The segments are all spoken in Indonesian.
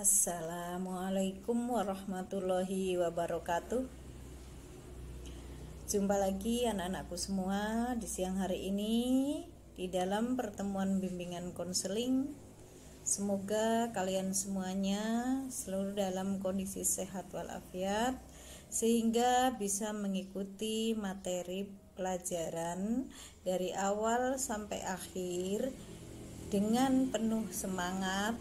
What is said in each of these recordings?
Assalamualaikum warahmatullahi wabarakatuh. Jumpa lagi anak-anakku semua di siang hari ini di dalam pertemuan bimbingan konseling. Semoga kalian semuanya selalu dalam kondisi sehat walafiat sehingga bisa mengikuti materi pelajaran dari awal sampai akhir dengan penuh semangat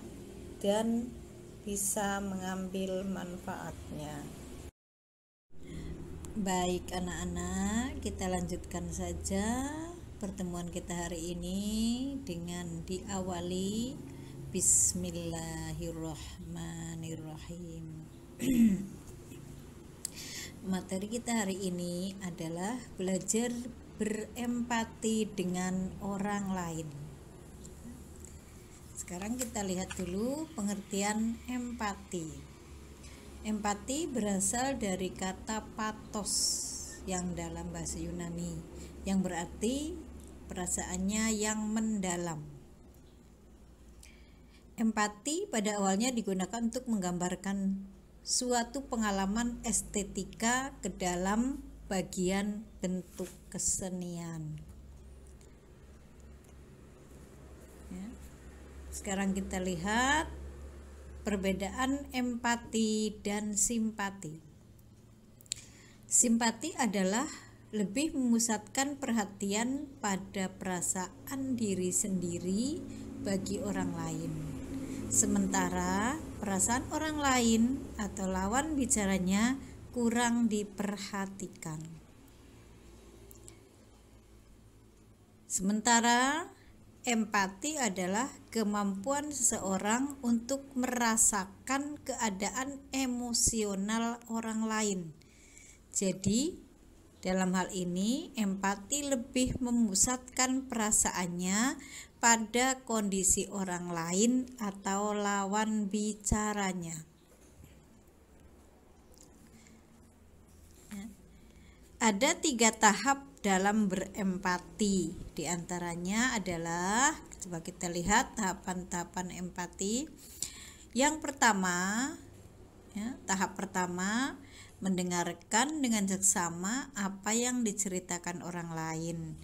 dan bisa mengambil manfaatnya. Baik anak-anak, kita lanjutkan saja pertemuan kita hari ini dengan diawali Bismillahirrahmanirrahim. Materi kita hari ini adalah belajar berempati dengan orang lain. Sekarang kita lihat dulu pengertian empati. Empati berasal dari kata pathos yang dalam bahasa Yunani, yang berarti perasaannya yang mendalam. Empati pada awalnya digunakan untuk menggambarkan suatu pengalaman estetika ke dalam bagian bentuk kesenian. Sekarang kita lihat perbedaan empati dan simpati. Simpati adalah lebih memusatkan perhatian pada perasaan diri sendiri bagi orang lain. Sementara perasaan orang lain atau lawan bicaranya kurang diperhatikan. Sementara empati adalah kemampuan seseorang untuk merasakan keadaan emosional orang lain. Jadi, dalam hal ini empati lebih memusatkan perasaannya pada kondisi orang lain atau lawan bicaranya. Ada 3 tahap dalam berempati. Di antaranya adalah, coba kita lihat tahapan-tahapan empati. Yang pertama, tahap pertama, mendengarkan dengan seksama apa yang diceritakan orang lain,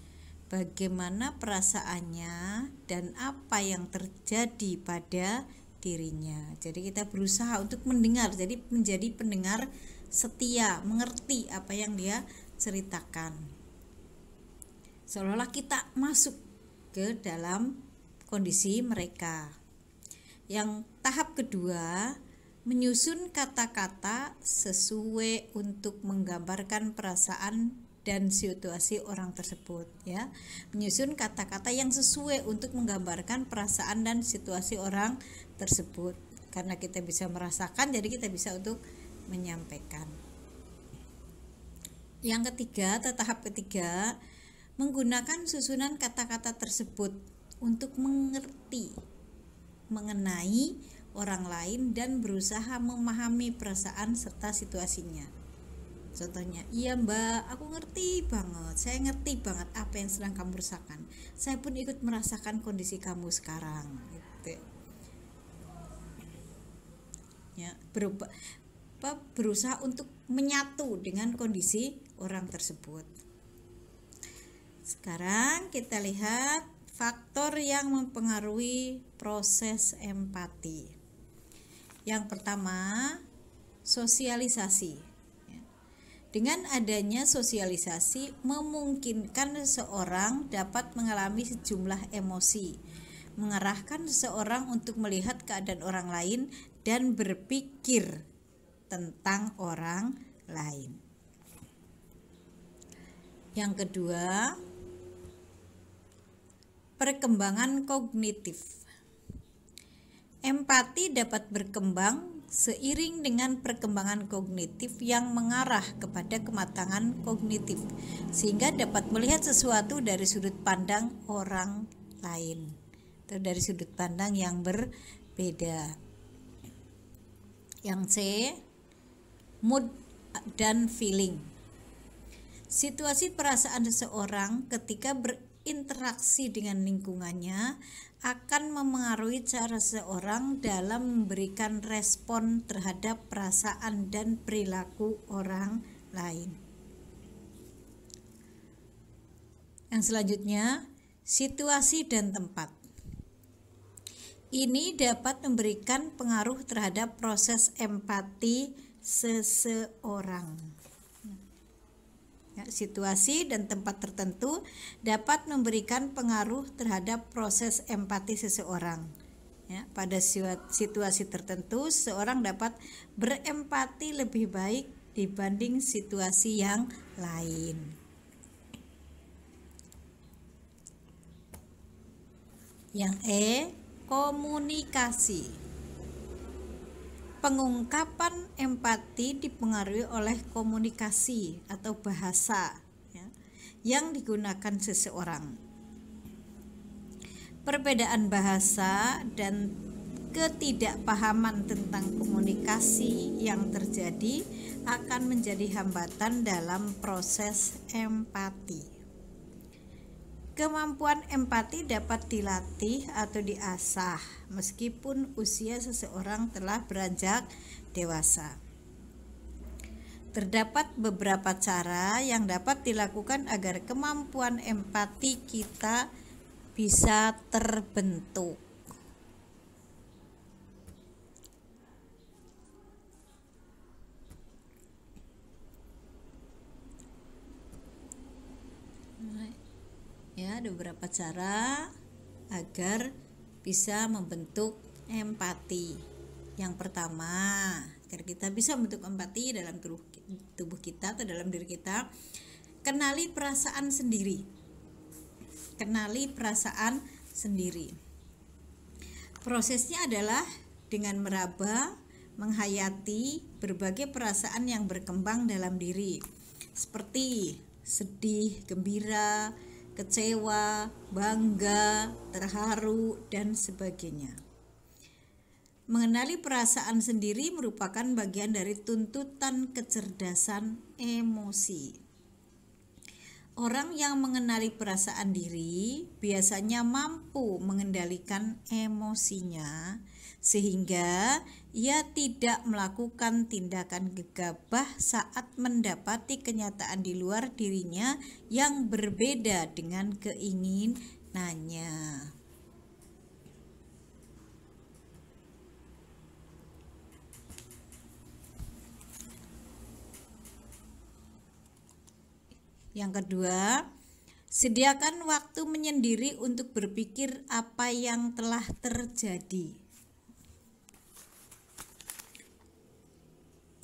bagaimana perasaannya dan apa yang terjadi pada dirinya. Jadi kita berusaha untuk mendengar, jadi menjadi pendengar setia, mengerti apa yang dia ceritakan, seolah-olah kita masuk ke dalam kondisi mereka. Yang tahap kedua, menyusun kata-kata sesuai untuk menggambarkan perasaan dan situasi orang tersebut, ya. Menyusun kata-kata yang sesuai untuk menggambarkan perasaan dan situasi orang tersebut. Karena kita bisa merasakan, jadi kita bisa untuk menyampaikan. Yang ketiga, tahap ketiga, menggunakan susunan kata-kata tersebut untuk mengerti, mengenai orang lain dan berusaha memahami perasaan serta situasinya. Contohnya, iya mbak, aku ngerti banget, saya ngerti banget apa yang sedang kamu rasakan. Saya pun ikut merasakan kondisi kamu sekarang. Gitu. Ya, berusaha untuk menyatu dengan kondisi orang tersebut. Sekarang kita lihat faktor yang mempengaruhi proses empati. Yang pertama, sosialisasi. Dengan adanya sosialisasi memungkinkan seseorang dapat mengalami sejumlah emosi, mengarahkan seseorang untuk melihat keadaan orang lain dan berpikir tentang orang lain. Yang kedua, perkembangan kognitif. Empati dapat berkembang seiring dengan perkembangan kognitif yang mengarah kepada kematangan kognitif, sehingga dapat melihat sesuatu dari sudut pandang orang lain atau dari sudut pandang yang berbeda. Yang C, mood dan feeling. Situasi perasaan seseorang ketika berinteraksi dengan lingkungannya akan memengaruhi cara seseorang dalam memberikan respon terhadap perasaan dan perilaku orang lain. Yang selanjutnya, situasi dan tempat. Ini dapat memberikan pengaruh terhadap proses empati seseorang. Ya, situasi dan tempat tertentu dapat memberikan pengaruh terhadap proses empati seseorang. Ya, pada situasi tertentu, seseorang dapat berempati lebih baik dibanding situasi yang lain. Yang komunikasi. Pengungkapan empati dipengaruhi oleh komunikasi atau bahasa ya, yang digunakan seseorang. Perbedaan bahasa dan ketidakpahaman tentang komunikasi yang terjadi akan menjadi hambatan dalam proses empati. Kemampuan empati dapat dilatih atau diasah meskipun usia seseorang telah beranjak dewasa. Terdapat beberapa cara yang dapat dilakukan agar kemampuan empati kita bisa terbentuk. Ya, ada beberapa cara agar bisa membentuk empati. Yang pertama, agar kita bisa membentuk empati dalam tubuh kita atau dalam diri kita, kenali perasaan sendiri. Kenali perasaan sendiri. Prosesnya adalah dengan meraba, menghayati berbagai perasaan yang berkembang dalam diri, seperti sedih, gembira, kecewa, bangga, terharu, dan sebagainya. Mengenali perasaan sendiri merupakan bagian dari tuntutan kecerdasan emosi. Orang yang mengenali perasaan diri biasanya mampu mengendalikan emosinya, sehingga ia tidak melakukan tindakan gegabah saat mendapati kenyataan di luar dirinya yang berbeda dengan keinginannya. Yang kedua, sediakan waktu menyendiri untuk berpikir apa yang telah terjadi.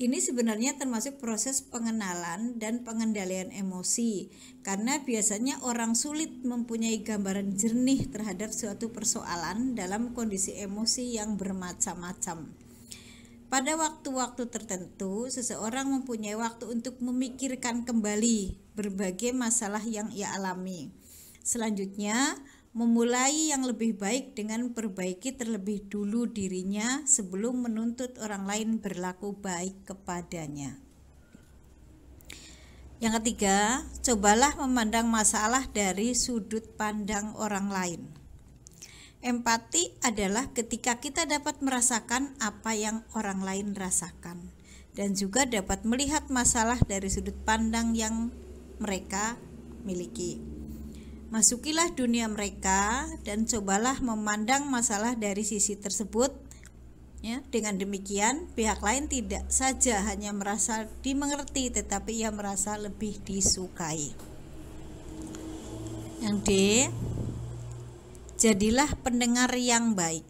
Ini sebenarnya termasuk proses pengenalan dan pengendalian emosi, karena biasanya orang sulit mempunyai gambaran jernih terhadap suatu persoalan dalam kondisi emosi yang bermacam-macam. Pada waktu-waktu tertentu, seseorang mempunyai waktu untuk memikirkan kembali berbagai masalah yang ia alami. Selanjutnya, memulai yang lebih baik dengan perbaiki terlebih dulu dirinya sebelum menuntut orang lain berlaku baik kepadanya. Yang ketiga, cobalah memandang masalah dari sudut pandang orang lain. Empati adalah ketika kita dapat merasakan apa yang orang lain rasakan dan juga dapat melihat masalah dari sudut pandang yang mereka miliki. Masukilah dunia mereka dan cobalah memandang masalah dari sisi tersebut. Ya, dengan demikian pihak lain tidak saja hanya merasa dimengerti, tetapi ia merasa lebih disukai. Yang D, jadilah pendengar yang baik.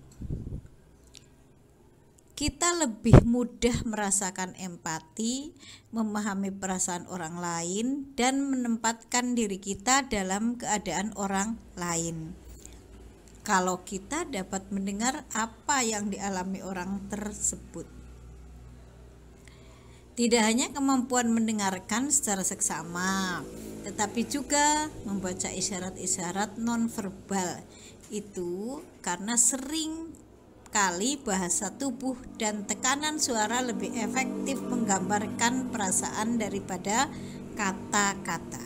Kita lebih mudah merasakan empati, memahami perasaan orang lain, dan menempatkan diri kita dalam keadaan orang lain. Kalau kita dapat mendengar apa yang dialami orang tersebut. Tidak hanya kemampuan mendengarkan secara seksama, tetapi juga membaca isyarat-isyarat nonverbal. Itu karena sering kali bahasa tubuh dan tekanan suara lebih efektif menggambarkan perasaan daripada kata-kata.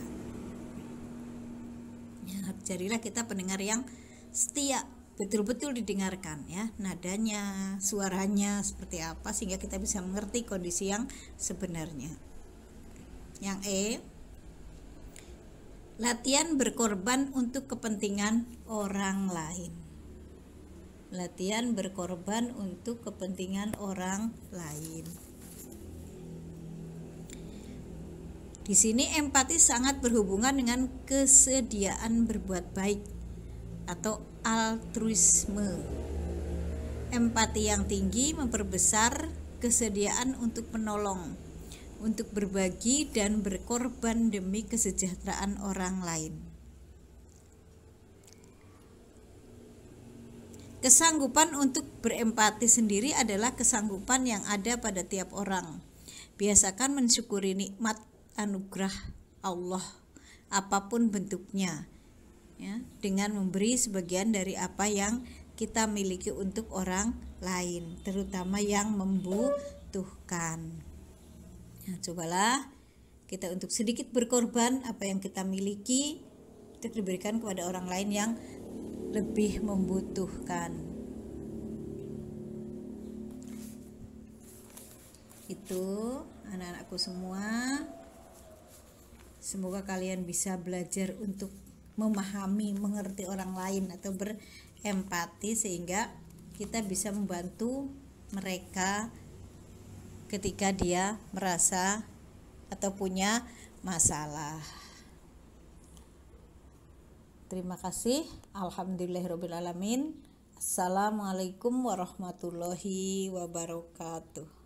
Ya, jadilah kita pendengar yang setia, betul-betul didengarkan ya, nadanya, suaranya seperti apa, sehingga kita bisa mengerti kondisi yang sebenarnya. Yang E, latihan berkorban untuk kepentingan orang lain. Latihan berkorban untuk kepentingan orang lain. Di sini empati sangat berhubungan dengan kesediaan berbuat baik atau altruisme. Empati yang tinggi memperbesar kesediaan untuk menolong, untuk berbagi dan berkorban demi kesejahteraan orang lain. Kesanggupan untuk berempati sendiri adalah kesanggupan yang ada pada tiap orang. Biasakan mensyukuri nikmat anugerah Allah apapun bentuknya ya, dengan memberi sebagian dari apa yang kita miliki untuk orang lain, terutama yang membutuhkan. Nah, cobalah kita untuk sedikit berkorban apa yang kita miliki untuk diberikan kepada orang lain yang lebih membutuhkan. Itu anak-anakku semua, semoga kalian bisa belajar untuk memahami, mengerti orang lain atau berempati, sehingga kita bisa membantu mereka ketika dia merasa atau punya masalah. Terima kasih. Alhamdulillahirabbil alamin. Assalamualaikum warahmatullahi wabarakatuh.